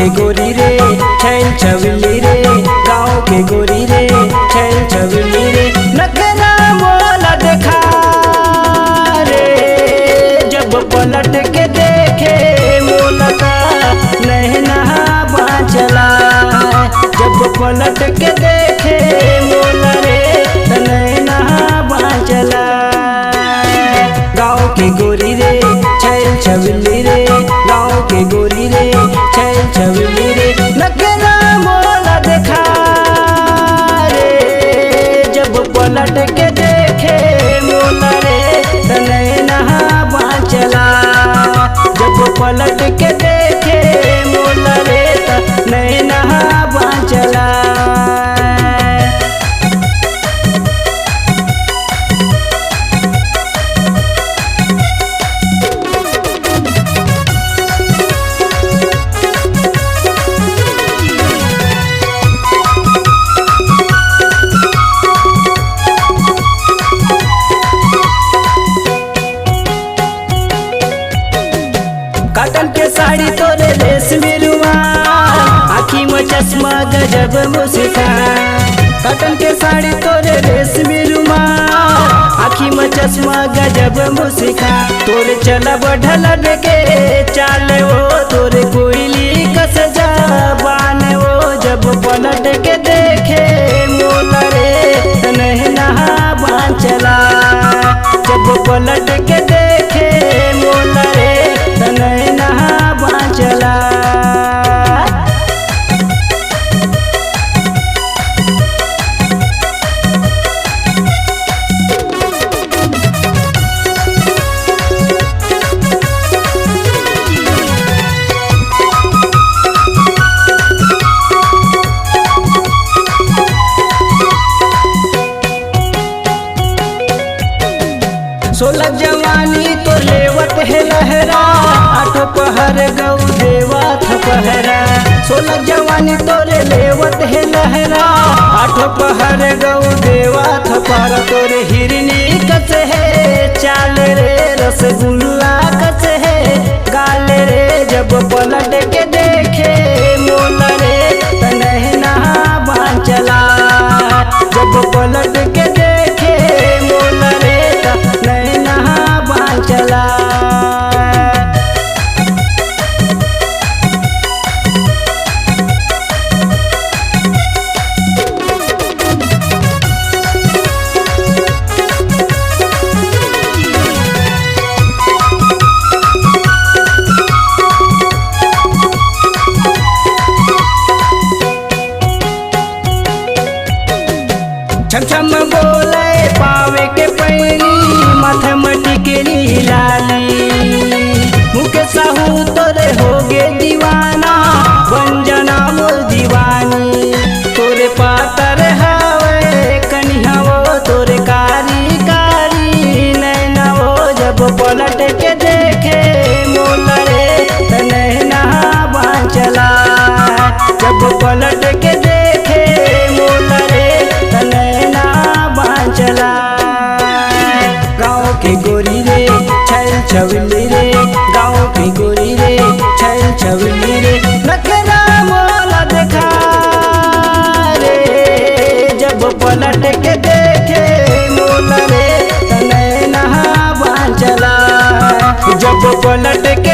के गोरी रे छैल छबिली रे, गाँव के गोरी रे छैल छबिली रे, नखरा मोला देखा रे, जब पलट के देखे मोला का नैना बाँचला, जब पलट के देखे मोला रे नैना बाँचला। गाँव के गोरी रे छैल छबिली रे, गाँव के गोरी रे छैल छबिली रे, नखरा मोला देखा रे, जब पलट के देखे मोला रे नैना बाँचला, जब पलट के देखे मोला रे नैना बाँचला। कॉटन के साड़ी तोरे रेशमी रुमाल, आँखी में चश्मा गजब मुस्कान, कॉटन के साड़ी तोरे रेशमी रुमाल, आँखी में चश्मा गजब मुस्कान, तोरे चलब ढलब के चाले वो, तोरे कोयली कस जबान वो, जब पलट के देखे मोला रे नैना बाँचला, जब पलट के देखे मोला रे नैना बाँचला। सोलह जवानी तो लेवत है लहरा, आठ पहर गौ देवा थपहरा, सोलह जवानी तोरे लेवत है लहरा, आठ पहर गौ देवा थपहरा, तोरे हिरनी कस है चाल रे, रसगुल्ला कस है गाल रे, जब पलट के देखे मोला रे नैना बाँचला, जब पलट के देखे मोला रे नैना बाँचला। छम छम बोले पावे के पैनी, माथे मटी के लाली, मुख साहू तोरे होगे दीवाना, बंजना मोर दीवानी, तोरे पातर हवे कनिया वो, तोरे कारी कारी नैना वो, जब पलट के देखे मोला रे नैना बाँचला, जब पलट के देखे मोला रे नैना बाँचला। गाँव के गोरी रे छैल छबिली रे, गाँव के गोरी रे छैल छबिली रे, नखरा मोला देखा रे, जब पलट के देखे मोला रे नैना बाँचला, जब पलट के